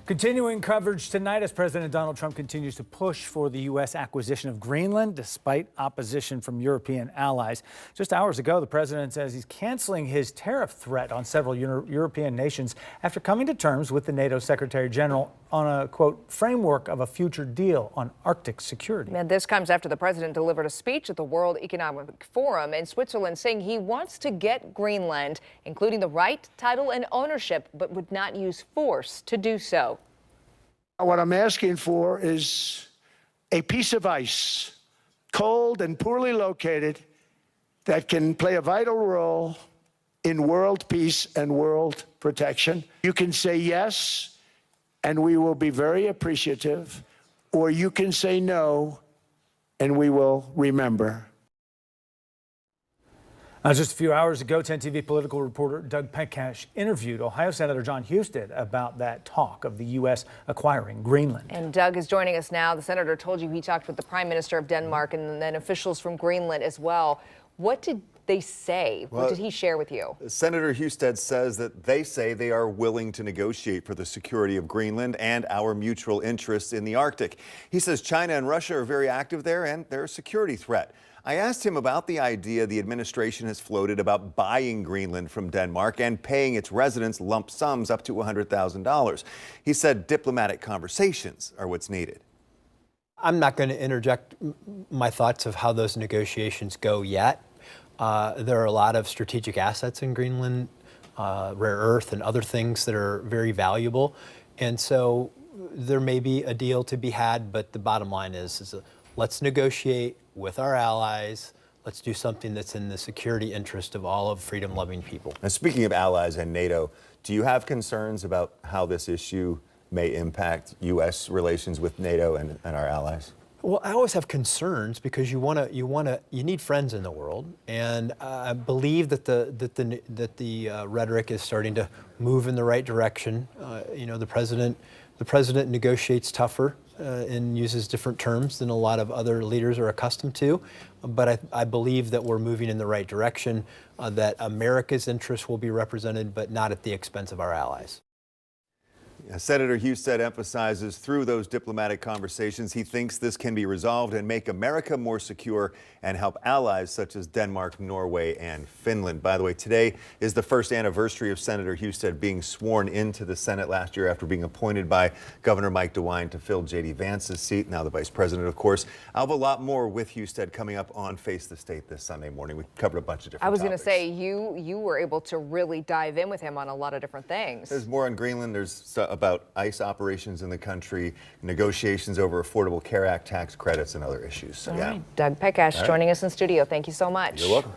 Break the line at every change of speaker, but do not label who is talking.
Continuing coverage tonight as President Donald Trump continues to push for the U.S. acquisition of Greenland despite opposition from European allies. Just hours ago, the president says he's canceling his tariff threat on several European nations after coming to terms with the NATO Secretary General on a, quote, framework of a future deal on Arctic security.
And this comes after the president delivered a speech at the World Economic Forum in Switzerland saying he wants to get Greenland, including the right, title, and ownership, but would not use force to do so.
What I'm asking for is a piece of ice, cold and poorly located, that can play a vital role in world peace and world protection. You can say yes, and we will be very appreciative, or you can say no, and we will remember.
Just a few hours ago, 10 TV political reporter Doug Petcash interviewed Ohio Senator Jon Husted about that talk of the U.S. acquiring Greenland.
And Doug is joining us now. The senator told you he talked with the Prime Minister of Denmark and then officials from Greenland as well. What did they say? What did he share with you?
Senator Husted says that they say they are willing to negotiate for the security of Greenland and our mutual interests in the Arctic. He says China and Russia are very active there and they're a security threat. I asked him about the idea the administration has floated about buying Greenland from Denmark and paying its residents lump sums up to $100,000. He said diplomatic conversations are what's needed.
I'm not going to interject my thoughts of how those negotiations go yet. There are a lot of strategic assets in Greenland, rare earth and other things that are very valuable. And so there may be a deal to be had, but the bottom line is let's negotiate with our allies. Let's do something that's in the security interest of all of freedom-loving people.
And speaking of allies and NATO, do you have concerns about how this issue may impact U.S. relations with NATO and our allies?
Well, I always have concerns because you need friends in the world, and I believe that the rhetoric is starting to move in the right direction. You know, the president negotiates tougher and uses different terms than a lot of other leaders are accustomed to, but I believe that we're moving in the right direction. That America's interests will be represented, but not at the expense of our allies.
Senator Husted emphasizes through those diplomatic conversations he thinks this can be resolved and make America more secure and help allies such as Denmark, Norway, and Finland. By the way, today is the first anniversary of Senator Husted being sworn into the Senate last year after being appointed by Governor Mike DeWine to fill J.D. Vance's seat, now the vice president, of course. I'll have a lot more with Husted coming up on Face the State this Sunday morning. We covered a bunch of different topics.
I was going to say, you were able to really dive in with him on a lot of different things.
There's more on Greenland. There's about ICE operations in the country, negotiations over Affordable Care Act tax credits and other issues. So,
All right. Doug Petcash joining us in studio. Thank you so much.
You're welcome.